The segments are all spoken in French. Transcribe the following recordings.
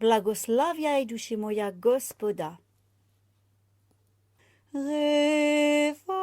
Blagoslawiaj duši moja Gospoda. Reva.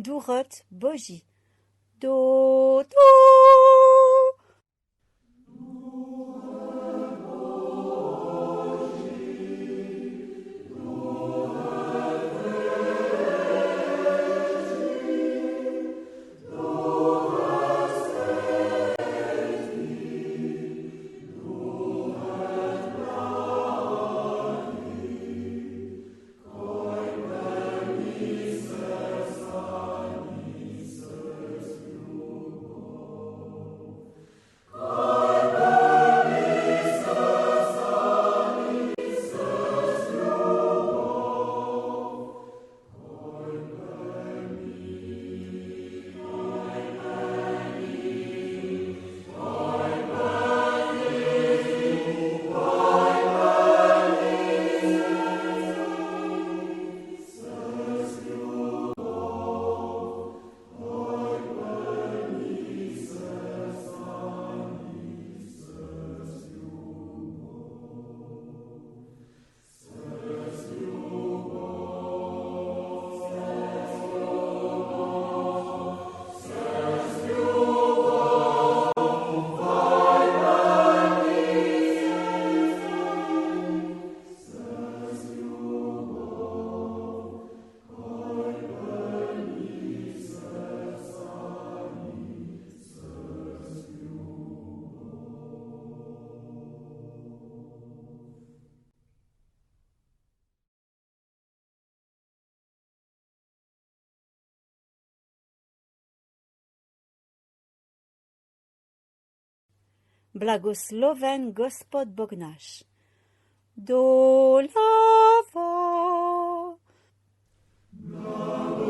Důchod Boží. Do. Blagosloven Gospod Bog naš. Dolava. Nas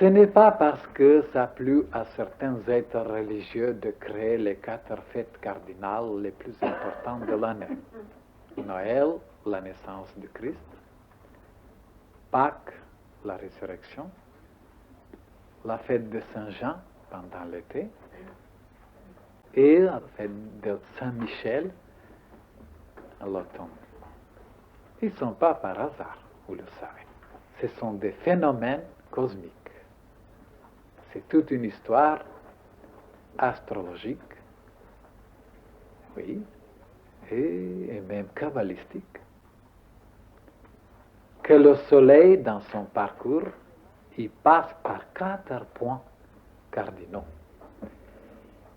Ce n'est pas parce que ça plut à certains êtres religieux de créer les 4 fêtes cardinales les plus importantes de l'année. Noël, la naissance du Christ. Pâques, la résurrection. La fête de Saint-Jean pendant l'été. Et la fête de Saint-Michel à l'automne. Ils ne sont pas par hasard, vous le savez. Ce sont des phénomènes cosmiques. C'est toute une histoire astrologique, oui, et même kabbalistique, que le Soleil, dans son parcours, il passe par 4 points cardinaux.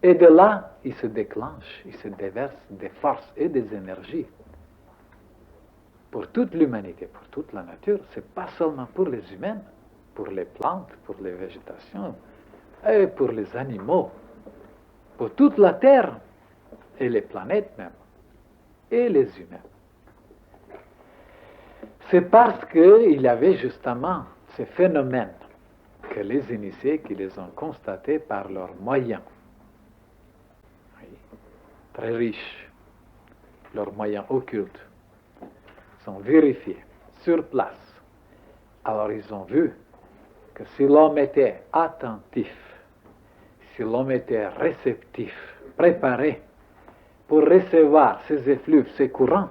Et de là, il se déclenche, il se déverse des forces et des énergies pour toute l'humanité, pour toute la nature. Ce n'est pas seulement pour les humains, pour les plantes, pour les végétations, et pour les animaux, pour toute la Terre, et les planètes même, et les humains. C'est parce qu'il y avait justement ces phénomènes que les initiés qui les ont constatés par leurs moyens, oui, très riches, leurs moyens occultes, sont vérifiés sur place. Alors ils ont vu que si l'homme était attentif, si l'homme était réceptif, préparé pour recevoir ces effluves, ces courants,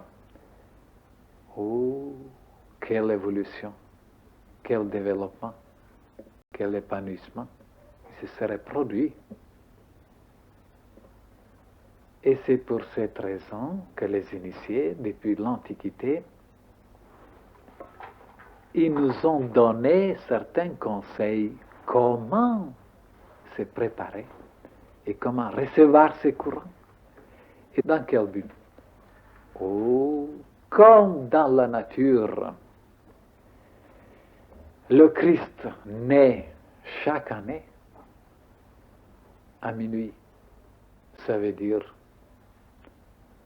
oh, quelle évolution, quel développement, quel épanouissement se serait produit. Et c'est pour cette raison que les initiés, depuis l'Antiquité, ils nous ont donné certains conseils comment se préparer et comment recevoir ces courants. Et dans quel but? Oh, comme dans la nature, le Christ naît chaque année à minuit. Ça veut dire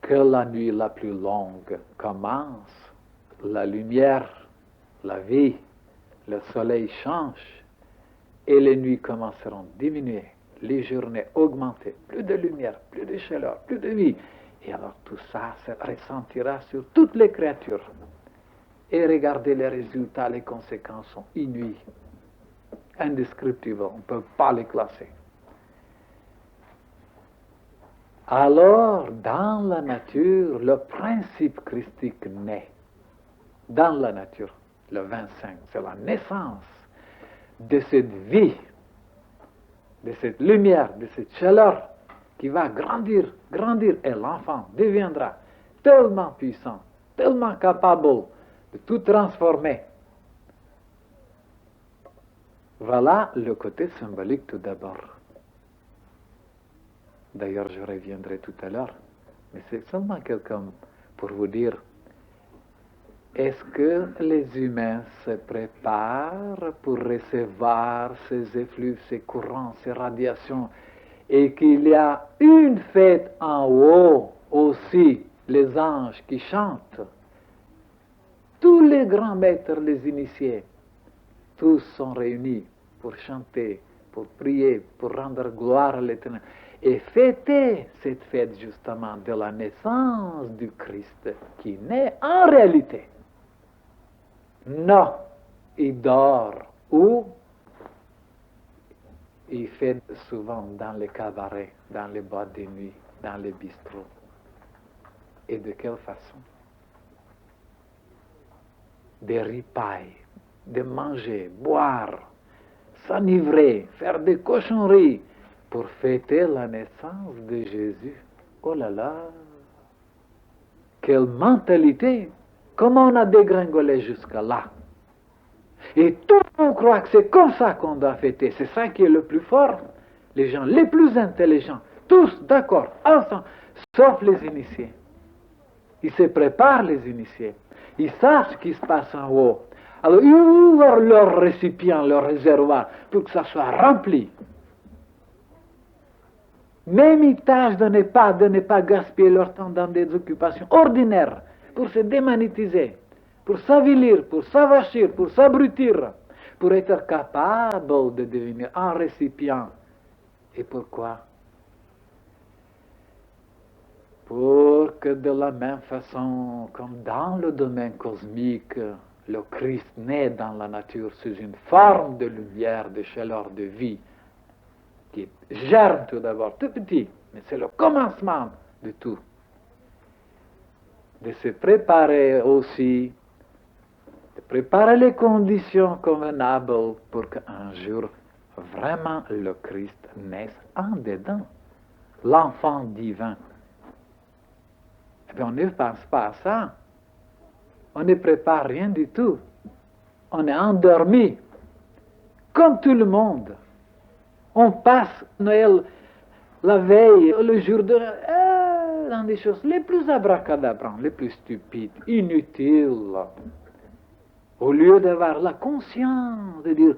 que la nuit la plus longue commence, la lumière, la vie, le soleil change et les nuits commenceront à diminuer, les journées augmenter, plus de lumière, plus de chaleur, plus de vie. Et alors tout ça se ressentira sur toutes les créatures. Et regardez les résultats, les conséquences sont inouïes, indescriptibles, on ne peut pas les classer. Alors, dans la nature, le principe christique naît. Dans la nature. le 25. C'est la naissance de cette vie, de cette lumière, de cette chaleur qui va grandir, grandir. Et l'enfant deviendra tellement puissant, tellement capable de tout transformer. Voilà le côté symbolique tout d'abord. D'ailleurs, je reviendrai tout à l'heure. Mais c'est seulement quelqu'un pour vous dire, est-ce que les humains se préparent pour recevoir ces effluves, ces courants, ces radiations, et qu'il y a une fête en haut aussi, les anges qui chantent, tous les grands maîtres, les initiés, tous sont réunis pour chanter, pour prier, pour rendre gloire à l'Éternel, et fêter cette fête justement de la naissance du Christ qui naît en réalité. Non, il dort ou il fait souvent dans les cabarets, dans les boîtes de nuit, dans les bistrots. Et de quelle façon? Des ripailles, de manger, boire, s'enivrer, faire des cochonneries pour fêter la naissance de Jésus. Oh là là! Quelle mentalité! Comment on a dégringolé jusqu'à là? Et tout le monde croit que c'est comme ça qu'on doit fêter. C'est ça qui est le plus fort. Les gens les plus intelligents, tous d'accord, ensemble, sauf les initiés. Ils se préparent, les initiés. Ils savent ce qui se passe en haut. Alors, ils ouvrent leur récipient, leur réservoir, pour que ça soit rempli. Même ils tâchent de ne pas gaspiller leur temps dans des occupations ordinaires, pour se démagnétiser, pour s'avilir, pour s'avachir, pour s'abrutir, pour être capable de devenir un récipient. Et pourquoi? Pour que de la même façon, comme dans le domaine cosmique, le Christ naît dans la nature sous une forme de lumière, de chaleur, de vie, qui germe tout d'abord, tout petit, mais c'est le commencement de tout. De se préparer aussi, de préparer les conditions convenables pour qu'un jour, vraiment, le Christ naisse en dedans, l'enfant divin. Et bien, on ne pense pas à ça. On ne prépare rien du tout. On est endormi, comme tout le monde. On passe Noël la veille, le jour de dans des choses les plus abracadabrantes, les plus stupides, inutiles. Au lieu d'avoir la conscience de dire,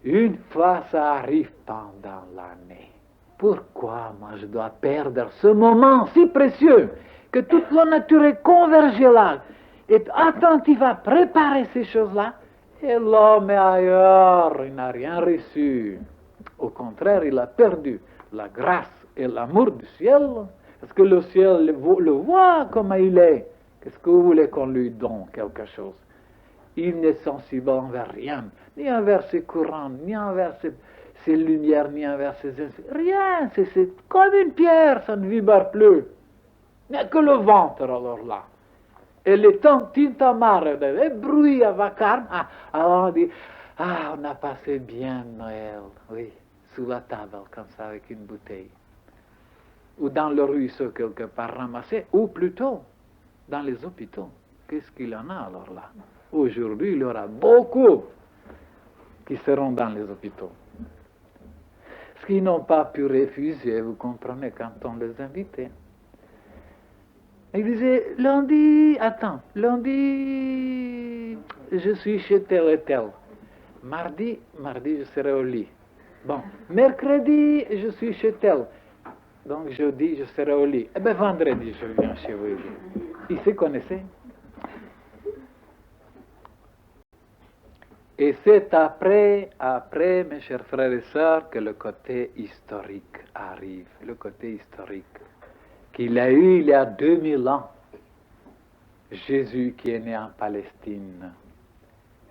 une fois ça arrive pendant l'année, pourquoi moi je dois perdre ce moment si précieux, que toute la nature est convergée là, est attentive à préparer ces choses-là, et l'homme est ailleurs, il n'a rien reçu. Au contraire, il a perdu la grâce et l'amour du ciel, parce que le ciel le voit comme il est. Qu'est-ce que vous voulez qu'on lui donne quelque chose? Il n'est sensible envers rien, ni envers ses courants, ni envers ses lumières, ni envers ses esprits. Rien, c'est comme une pierre, ça ne vibre plus. Il n'y a que le ventre alors là. Et les tintamarres, les bruits à vacarme, alors on dit, on a passé bien Noël, oui, sous la table, comme ça, avec une bouteille. Ou dans le ruisseau quelque part ramassé, ou plutôt dans les hôpitaux. Qu'est-ce qu'il y en a alors là? Aujourd'hui, il y aura beaucoup qui seront dans les hôpitaux. Ce qu'ils n'ont pas pu refuser, vous comprenez, quand on les invitait. Il disait, lundi, je suis chez tel et tel. Mardi, je serai au lit. Bon, mercredi, je suis chez tel. Donc, jeudi, je serai au lit. Eh bien, vendredi, je viens chez vous. Ils se connaissaient. Et c'est après, mes chers frères et sœurs, que le côté historique arrive. Le côté historique qu'il a eu il y a 2000 ans. Jésus qui est né en Palestine.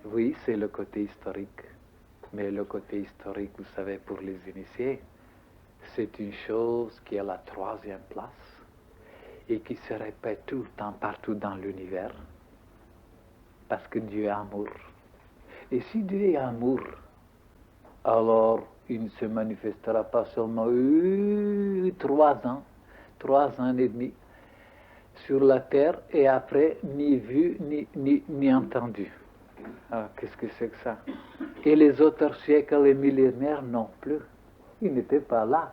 Oui, c'est le côté historique. Mais le côté historique, vous savez, pour les initiés, c'est une chose qui est à la 3e place et qui se répète tout le temps, partout dans l'univers. parce que Dieu est amour. Et si Dieu est amour, alors il ne se manifestera pas seulement 3 ans et demi sur la terre, et après ni vu ni entendu. Alors, qu'est-ce que c'est que ça? Et les autres siècles et millénaires non plus. Ils n'étaient pas là.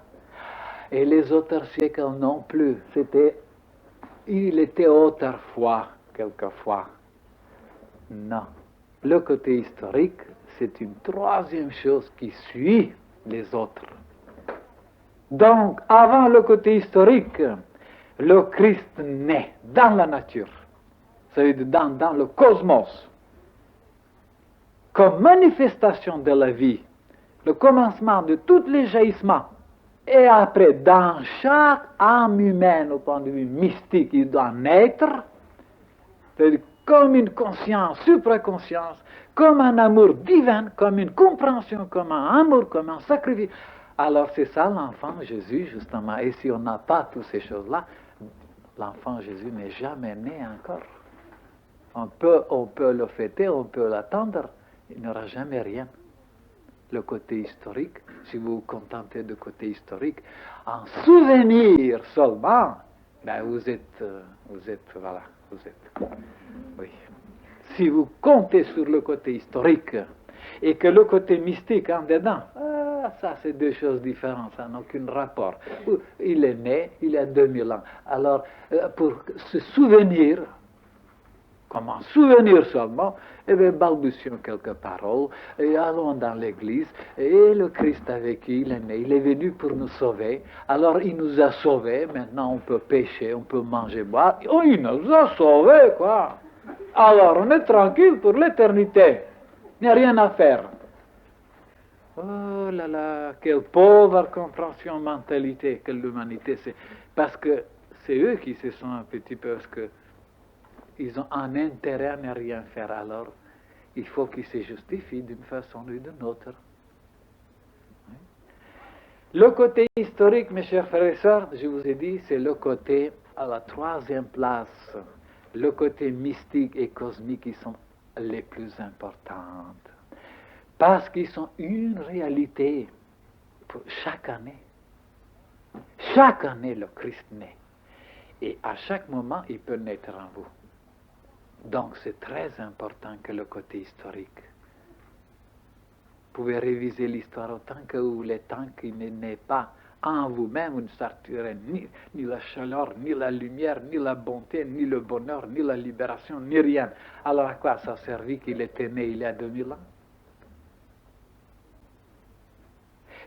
Et les autres siècles non plus. Il était autrefois, quelquefois. Non. Le côté historique, c'est une troisième chose qui suit les autres. Donc, avant le côté historique, le Christ naît dans la nature, c'est-à-dire dans le cosmos, comme manifestation de la vie, le commencement de tous les jaillissements. Et après, dans chaque âme humaine, au point de vue mystique, il doit naître, c'est-à-dire comme une conscience, supraconscience, comme un amour divin, comme une compréhension, comme un amour, comme un sacrifice. Alors c'est ça l'enfant Jésus, justement. Et si on n'a pas toutes ces choses-là, l'enfant Jésus n'est jamais né encore. On peut le fêter, on peut l'attendre, il n'y aura jamais rien. Le côté historique, si vous vous contentez du côté historique, en souvenir seulement, ben vous êtes, oui. Si vous comptez sur le côté historique et que le côté mystique en dedans, ça c'est deux choses différentes, ça n'a aucun rapport. Il est né, il y a 2000 ans. Alors, pour se souvenir, comme un souvenir seulement, eh bien, balbutions quelques paroles, et allons dans l'église, et le Christ avec qui il est né, il est venu pour nous sauver, alors il nous a sauvés, maintenant on peut pécher, on peut manger, boire, oh, il nous a sauvés, quoi. Alors on est tranquille pour l'éternité, il n'y a rien à faire. Oh là là, quelle pauvre compréhension, mentalité que l'humanité, c'est parce que c'est eux qui se sont un petit peu, parce que ils ont un intérêt à ne rien faire, alors il faut qu'ils se justifient d'une façon ou d'une autre. Le côté historique, mes chers frères et sœurs, je vous ai dit, c'est le côté à la troisième place, le côté mystique et cosmique qui sont les plus importantes, parce qu'ils sont une réalité pour chaque année. Chaque année, le Christ naît, et à chaque moment, il peut naître en vous. Donc c'est très important que le côté historique. Vous pouvez réviser l'histoire autant que vous voulez, tant qu'il n'est pas en vous-même, vous ne sortirez ni la chaleur, ni la lumière, ni la bonté, ni le bonheur, ni la libération, ni rien. Alors à quoi ça a servi qu'il était né il y a 2000 ans?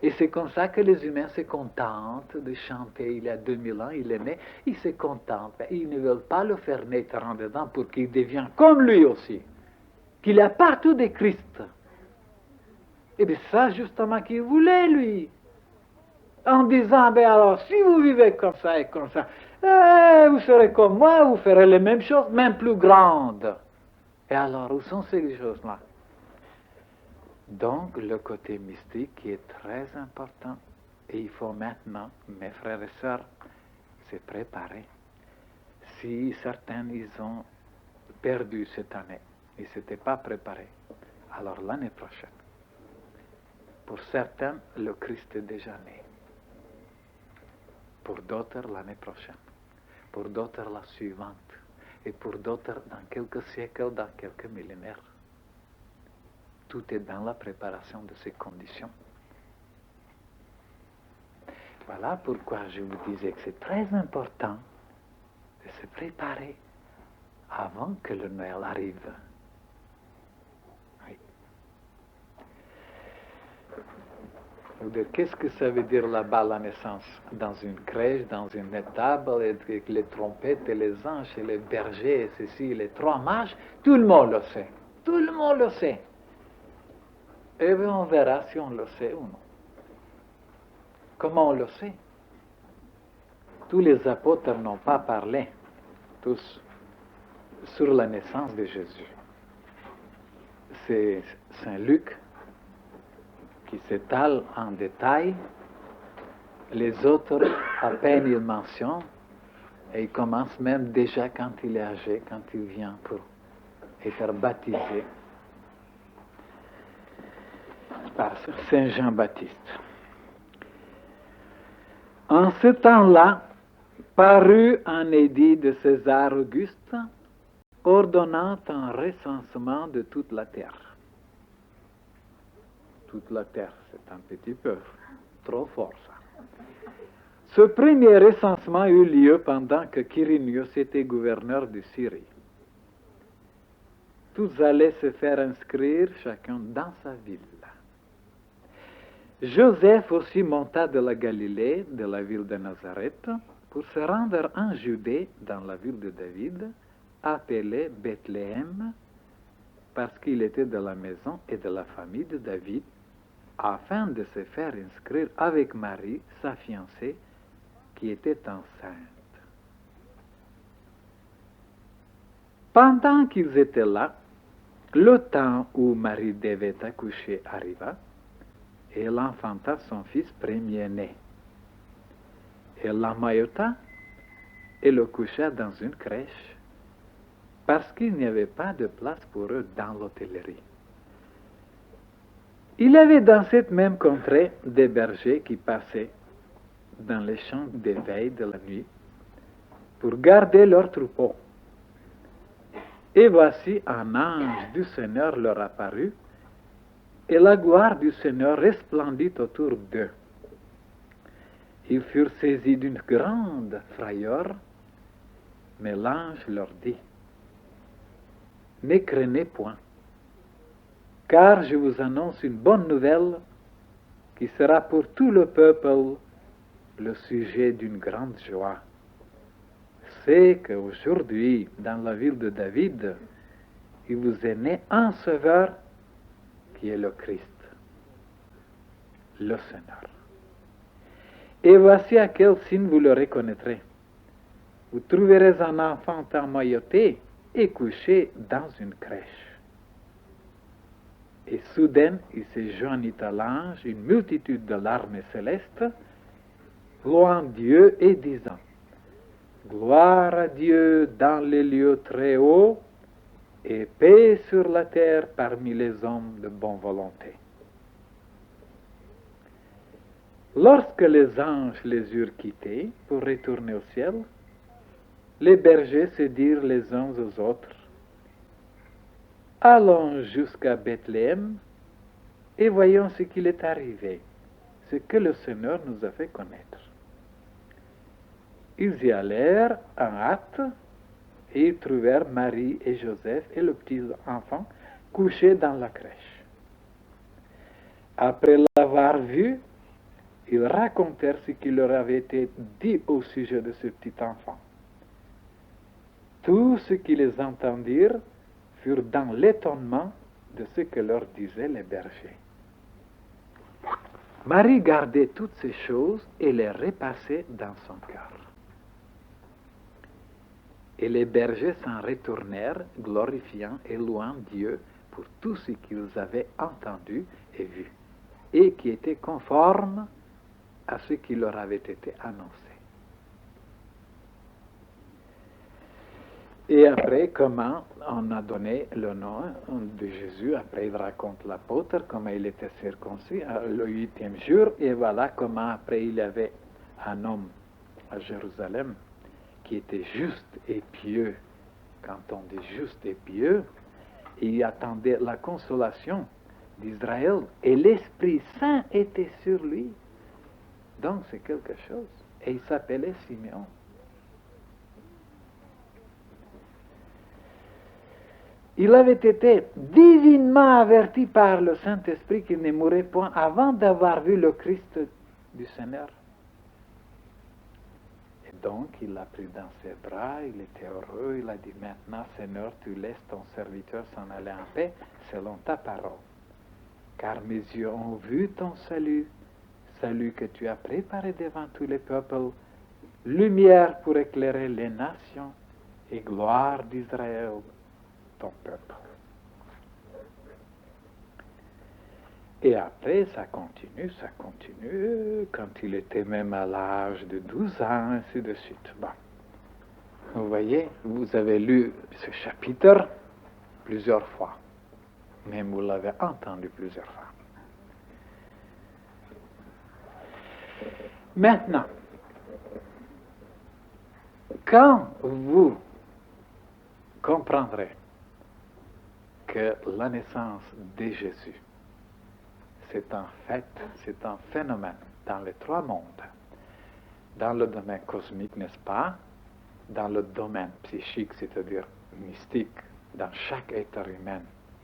Et c'est comme ça que les humains se contentent de chanter il y a 2000 ans, il est né, ils se contentent. Ils ne veulent pas le faire naître en dedans pour qu'il devienne comme lui aussi, qu'il a partout des Christ. Et bien ça justement qu'il voulait lui, en disant, ben alors si vous vivez comme ça et comme ça, vous serez comme moi, vous ferez les mêmes choses, même plus grandes. Et alors où sont ces choses-là? Donc, le côté mystique qui est très important, et il faut maintenant, mes frères et sœurs, se préparer. Si certains, ils ont perdu cette année, ils ne s'étaient pas préparés, alors l'année prochaine, pour certains, le Christ est déjà né. Pour d'autres, l'année prochaine. Pour d'autres, la suivante. Et pour d'autres, dans quelques siècles, dans quelques millénaires. Tout est dans la préparation de ces conditions. Voilà pourquoi je vous disais que c'est très important de se préparer avant que le Noël arrive. Oui. Qu'est-ce que ça veut dire là-bas la naissance? Dans une crèche, dans une étable, avec les trompettes et les anges et les bergers et ceci, les 3 mages, tout le monde le sait. Tout le monde le sait. Et bien on verra si on le sait ou non. Comment on le sait? Tous les apôtres n'ont pas parlé, tous, sur la naissance de Jésus. C'est Saint Luc qui s'étale en détail. Les autres, à peine ils mentionnent, et ils commencent même déjà quand il est âgé, quand il vient pour être baptisé par Saint Jean-Baptiste. En ce temps-là, parut un édit de César Auguste ordonnant un recensement de toute la terre. Toute la terre, c'est un petit peu trop fort ça. Ce premier recensement eut lieu pendant que Quirinius était gouverneur de Syrie. Tous allaient se faire inscrire chacun dans sa ville. Joseph aussi monta de la Galilée, de la ville de Nazareth, pour se rendre en Judée, dans la ville de David, appelée Bethléem, parce qu'il était de la maison et de la famille de David, afin de se faire inscrire avec Marie, sa fiancée, qui était enceinte. Pendant qu'ils étaient là, le temps où Marie devait accoucher arriva, et elle enfanta son fils premier-né. Elle l'emmaillota et le coucha dans une crèche, parce qu'il n'y avait pas de place pour eux dans l'hôtellerie. Il y avait dans cette même contrée des bergers qui passaient dans les champs de veille de la nuit pour garder leurs troupeaux. Et voici un ange du Seigneur leur apparut, et la gloire du Seigneur resplendit autour d'eux. Ils furent saisis d'une grande frayeur, mais l'ange leur dit: ne craignez point, car je vous annonce une bonne nouvelle qui sera pour tout le peuple le sujet d'une grande joie. C'est qu'aujourd'hui, dans la ville de David, il vous est né un sauveur qui est le Christ, le Seigneur. Et voici à quel signe vous le reconnaîtrez. Vous trouverez un enfant emmailloté et couché dans une crèche. Et soudain, il se joignit à l'ange une multitude de l'armée céleste, louant Dieu et disant: gloire à Dieu dans les lieux très hauts, et paix sur la terre parmi les hommes de bonne volonté. Lorsque les anges les eurent quittés pour retourner au ciel, les bergers se dirent les uns aux autres: allons jusqu'à Bethléem et voyons ce qu'il est arrivé, ce que le Seigneur nous a fait connaître. Ils y allèrent en hâte, et ils trouvèrent Marie et Joseph et le petit enfant couchés dans la crèche. Après l'avoir vu, ils racontèrent ce qui leur avait été dit au sujet de ce petit enfant. Tous ceux qui les entendirent furent dans l'étonnement de ce que leur disaient les bergers. Marie gardait toutes ces choses et les repassait dans son cœur. Et les bergers s'en retournèrent, glorifiant et louant Dieu pour tout ce qu'ils avaient entendu et vu, et qui était conforme à ce qui leur avait été annoncé. Et après, comment on a donné le nom de Jésus, après il raconte l'apôtre, comment il était circoncis le 8e jour, et voilà comment après il y avait un homme à Jérusalem qui était juste et pieux. Quand on dit juste et pieux, il attendait la consolation d'Israël, et l'Esprit Saint était sur lui. Donc c'est quelque chose. Et il s'appelait Simeon. Il avait été divinement averti par le Saint-Esprit qu'il ne mourrait point avant d'avoir vu le Christ du Seigneur. Et donc, il l'a pris dans ses bras, il était heureux, il a dit: maintenant, Seigneur, tu laisses ton serviteur s'en aller en paix, selon ta parole. Car mes yeux ont vu ton salut, salut que tu as préparé devant tous les peuples, lumière pour éclairer les nations et gloire d'Israël, ton peuple. Et après, ça continue, quand il était même à l'âge de 12 ans, ainsi de suite. Bon. Vous voyez, vous avez lu ce chapitre, plusieurs fois. Même vous l'avez entendu plusieurs fois. Maintenant, quand vous comprendrez que la naissance de Jésus, c'est un fait, c'est un phénomène dans les trois mondes, dans le domaine cosmique, n'est-ce pas, dans le domaine psychique, c'est-à-dire mystique, dans chaque être humain,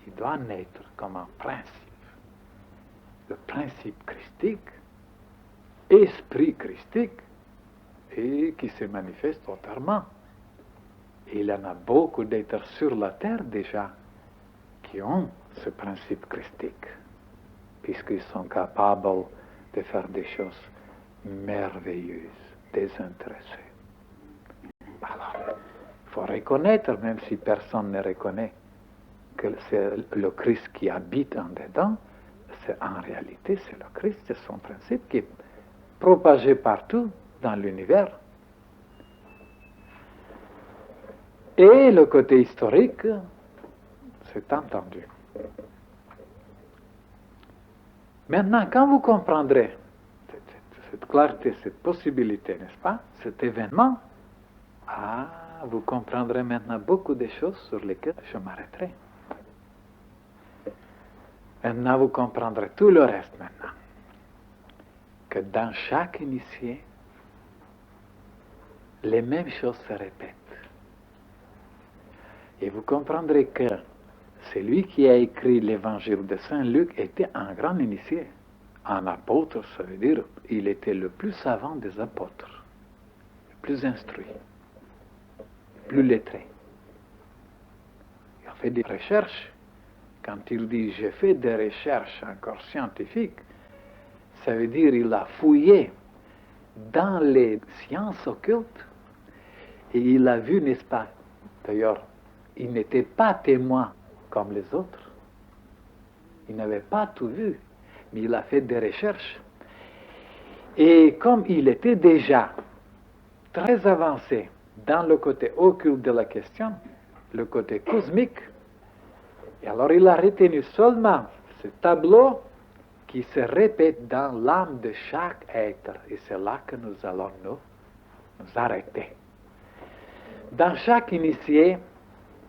il doit naître comme un principe. Le principe christique, esprit christique, et qui se manifeste autrement. Il y en a beaucoup d'êtres sur la terre déjà qui ont ce principe christique, puisqu'ils sont capables de faire des choses merveilleuses, désintéressées. Alors, il faut reconnaître, même si personne ne reconnaît, que c'est le Christ qui habite en dedans, en réalité, c'est le Christ, c'est son principe qui est propagé partout dans l'univers. Et le côté historique, c'est entendu. Maintenant, quand vous comprendrez cette clarté, cette possibilité, n'est-ce pas, cet événement, vous comprendrez maintenant beaucoup de choses sur lesquelles je m'arrêterai. Maintenant, vous comprendrez tout le reste maintenant. Que dans chaque initié, les mêmes choses se répètent. Et vous comprendrez que celui qui a écrit l'évangile de Saint Luc était un grand initié. Un apôtre, ça veut dire, il était le plus savant des apôtres, le plus instruit, le plus lettré. Il a fait des recherches. Quand il dit « j'ai fait des recherches encore scientifiques », ça veut dire qu'il a fouillé dans les sciences occultes et il a vu, n'est-ce pas, d'ailleurs, il n'était pas témoin comme les autres. Il n'avait pas tout vu, mais il a fait des recherches. Et comme il était déjà très avancé dans le côté occulte de la question, le côté cosmique, et alors il a retenu seulement ce tableau qui se répète dans l'âme de chaque être. Et c'est là que nous allons nous arrêter. Dans chaque initié,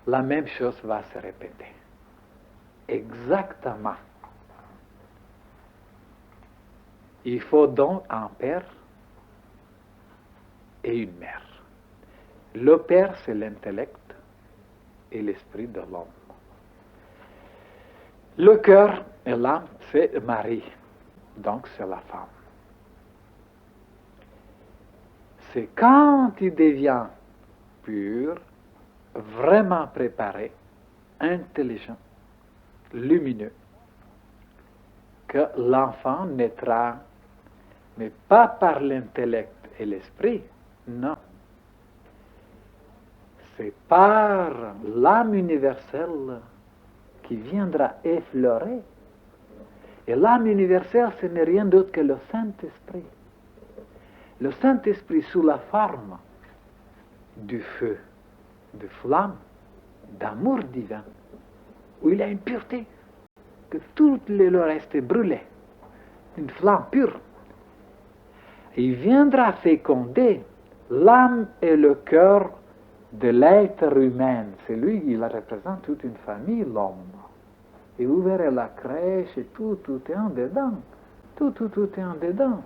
la même chose va se répéter. Exactement. Il faut donc un père et une mère. Le père, c'est l'intellect et l'esprit de l'homme. Le cœur et l'âme, c'est Marie, donc c'est la femme. C'est quand il devient pur, vraiment préparé, intelligent, lumineux, que l'enfant naîtra, mais pas par l'intellect et l'esprit, non. C'est par l'âme universelle qui viendra effleurer. Et l'âme universelle, ce n'est rien d'autre que le Saint-Esprit. Le Saint-Esprit sous la forme du feu, de flamme, d'amour divin, où il a une pureté, que tout le reste est brûlé, une flamme pure. Il viendra féconder l'âme et le cœur de l'être humain. C'est lui qui représente toute une famille, l'homme. Et vous verrez la crèche et tout est en dedans. Tout est en dedans.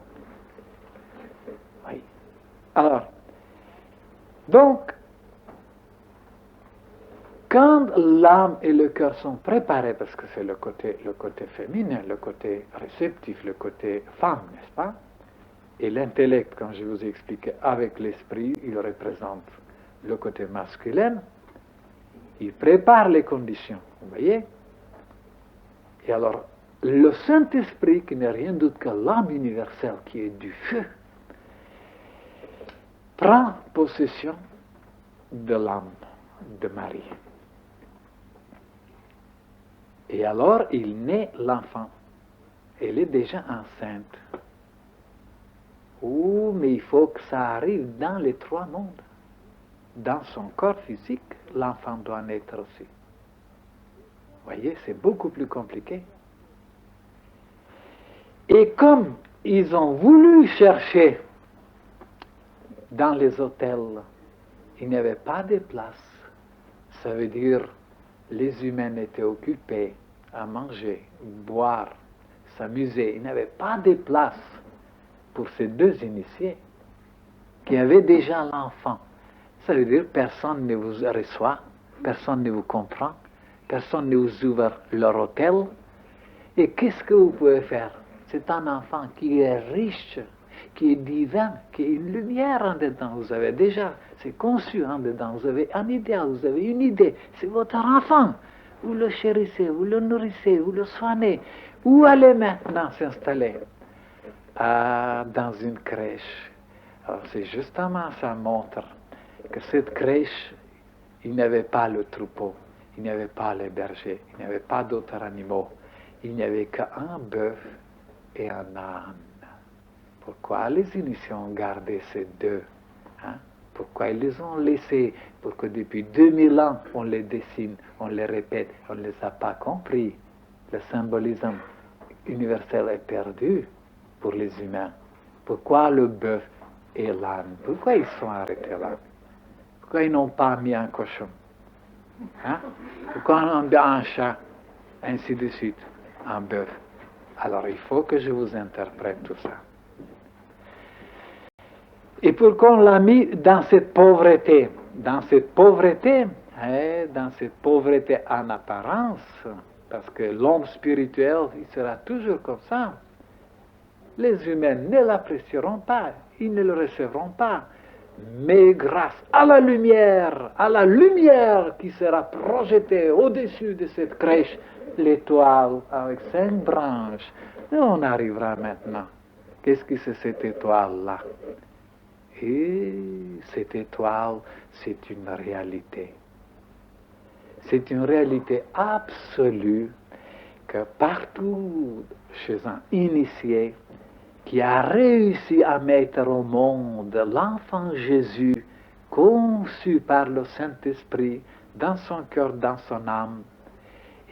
Oui. Alors, donc, quand l'âme et le cœur sont préparés, parce que c'est le côté féminin, le côté réceptif, le côté femme, n'est-ce pas? Et l'intellect, comme je vous ai expliqué, avec l'esprit, il représente le côté masculin. Il prépare les conditions, vous voyez? Et alors, le Saint-Esprit, qui n'est rien d'autre que l'âme universelle, qui est du feu, prend possession de l'âme de Marie. Et alors, il naît l'enfant. Elle est déjà enceinte. Oh, mais il faut que ça arrive dans les trois mondes. Dans son corps physique, l'enfant doit naître aussi. Voyez, c'est beaucoup plus compliqué. Et comme ils ont voulu chercher dans les hôtels, il n'y avait pas de place. Ça veut dire les humains étaient occupés à manger, boire, s'amuser. Il n'y avait pas de place pour ces deux initiés qui avaient déjà l'enfant. Ça veut dire personne ne vous reçoit, personne ne vous comprend, personne ne vous ouvre leur hôtel. Et qu'est-ce que vous pouvez faire? C'est un enfant qui est riche, qui est divin, qui est une lumière en dedans. Vous avez déjà, c'est conçu en dedans. Vous avez un idéal, vous avez une idée. C'est votre enfant. Vous le chérissez, vous le nourrissez, vous le soignez. Où allez maintenant s'installer? Dans une crèche. Alors c'est justement, ça montre que cette crèche, il n'y avait pas le troupeau, il n'y avait pas les bergers, il n'y avait pas d'autres animaux. Il n'y avait qu'un bœuf et un âne. Pourquoi les initiés ont gardé ces deux? Pourquoi ils les ont laissés? Pour que depuis 2000 ans, on les dessine, on les répète, on ne les a pas compris. Le symbolisme universel est perdu pour les humains. Pourquoi le bœuf et l'âne? Pourquoi ils sont arrêtés là? Pourquoi ils n'ont pas mis un cochon? Pourquoi on a un chat? Ainsi de suite. Un bœuf. Alors il faut que je vous interprète tout ça. Et pourquoi on l'a mis dans cette pauvreté? Dans cette pauvreté en apparence, parce que l'homme spirituel, il sera toujours comme ça. Les humains ne l'apprécieront pas, ils ne le recevront pas. Mais grâce à la lumière qui sera projetée au-dessus de cette crèche, l'étoile avec 5 branches, on arrivera maintenant. Qu'est-ce que c'est cette étoile-là? Et cette étoile, c'est une réalité. C'est une réalité absolue que partout chez un initié qui a réussi à mettre au monde l'enfant Jésus conçu par le Saint-Esprit dans son cœur, dans son âme,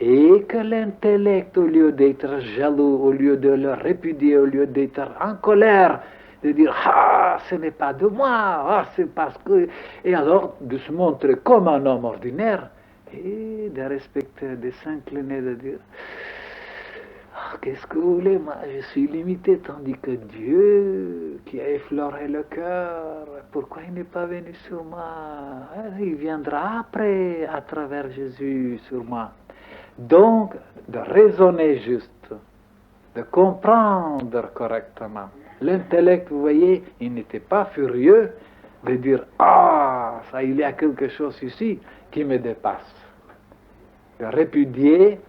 et que l'intellect, au lieu d'être jaloux, au lieu de le répudier, au lieu d'être en colère, de dire « Ah, ce n'est pas de moi, ah, c'est parce que... » Et alors de se montrer comme un homme ordinaire, et de respecter, de s'incliner, de dire « Qu'est-ce que vous voulez, moi je suis limité, tandis que Dieu, qui a effleuré le cœur, pourquoi il n'est pas venu sur moi? Il viendra après, à travers Jésus, sur moi. » Donc, de raisonner juste, de comprendre correctement. L'intellect, vous voyez, il n'était pas furieux de dire « Ah, ça, il y a quelque chose ici qui me dépasse. » De répudier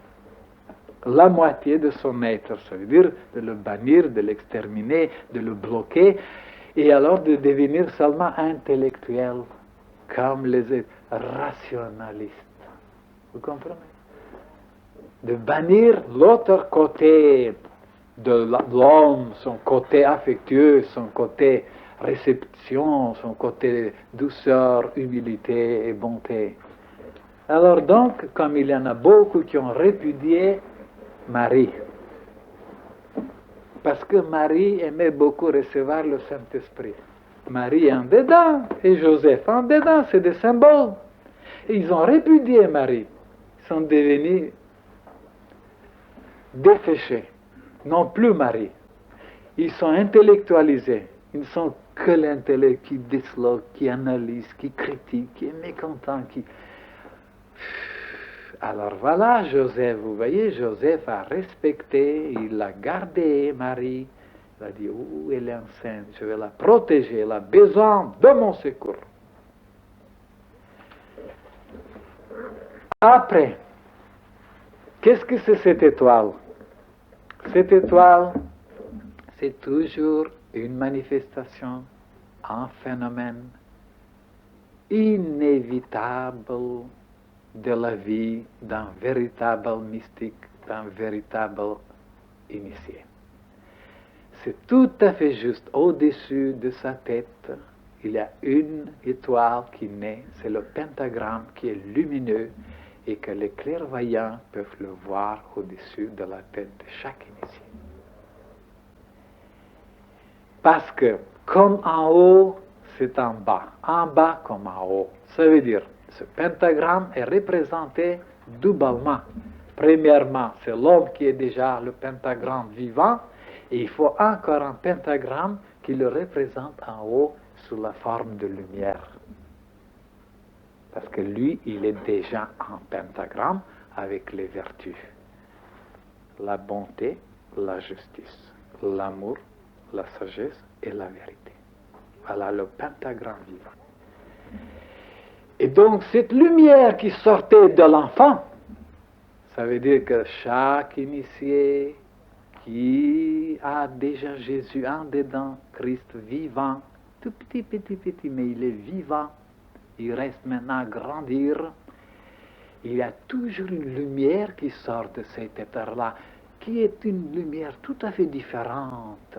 la moitié de son être, ça veut dire de le bannir, de l'exterminer, de le bloquer, et alors de devenir seulement intellectuel, comme les rationalistes. Vous comprenez? De bannir l'autre côté de l'homme, son côté affectueux, son côté réception, son côté douceur, humilité et bonté. Alors donc, comme il y en a beaucoup qui ont répudié Marie, parce que Marie aimait beaucoup recevoir le Saint-Esprit. Marie en dedans et Joseph en dedans, c'est des symboles. Et ils ont répudié Marie, ils sont devenus déféchés, non plus Marie. Ils sont intellectualisés, ils ne sont que l'intellect qui disloque, qui analyse, qui critique, qui est mécontent, qui... Alors voilà, Joseph, vous voyez, Joseph a respecté, il a gardé Marie. Il a dit, oh, elle est enceinte, je vais la protéger, elle a besoin de mon secours. Après, qu'est-ce que c'est cette étoile? Cette étoile, c'est toujours une manifestation, un phénomène inévitable de la vie d'un véritable mystique, d'un véritable initié. C'est tout à fait juste. Au-dessus de sa tête, il y a une étoile qui naît, c'est le pentagramme qui est lumineux, et que les clairvoyants peuvent le voir au-dessus de la tête de chaque initié. Parce que comme en haut, c'est en bas comme en haut. Ça veut dire, ce pentagramme est représenté doublement. Premièrement, c'est l'homme qui est déjà le pentagramme vivant, et il faut encore un pentagramme qui le représente en haut sous la forme de lumière. Parce que lui, il est déjà en pentagramme avec les vertus. La bonté, la justice, l'amour, la sagesse et la vérité. Voilà le pentagramme vivant. Et donc, cette lumière qui sortait de l'enfant, ça veut dire que chaque initié qui a déjà Jésus en dedans, Christ vivant, tout petit, mais il est vivant, il reste maintenant à grandir, il y a toujours une lumière qui sort de cet éther-là, qui est une lumière tout à fait différente,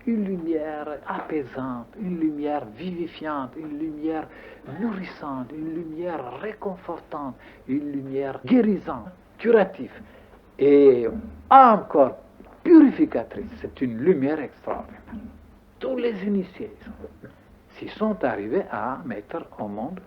une lumière apaisante, une lumière vivifiante, une lumière nourrissante, une lumière réconfortante, une lumière guérisante, curative et encore purificatrice. C'est une lumière extraordinaire. Tous les initiés s'y sont arrivés à mettre au monde